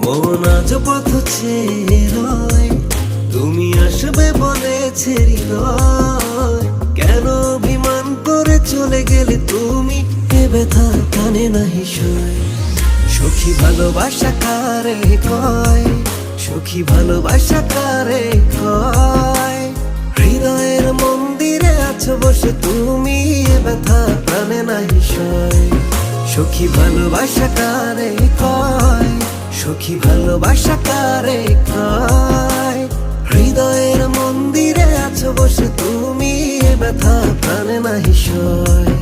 মন আজ পথ চেয়ে রয়, তুমি আসবে বলেছে হৃদয়। কেন অভিমান করে চলে গেলে তুমি, এ ব্যথা কানে নাহি সয়। সখী ভালোবাসা কারে কয়, সখী ভালোবাসা কারে কয়। হৃদয়ের মন্দিরে আছো বসে তুমি, এ ব্যথা কানে নাহি সয়। সখী ভালোবাসা কারে কয়, সখী ভালোবাসা কারে কয়। হৃদয়ের মন্দিরে আছো বসে তুমি, এ ব্যথা প্রাণে নাহি সয়।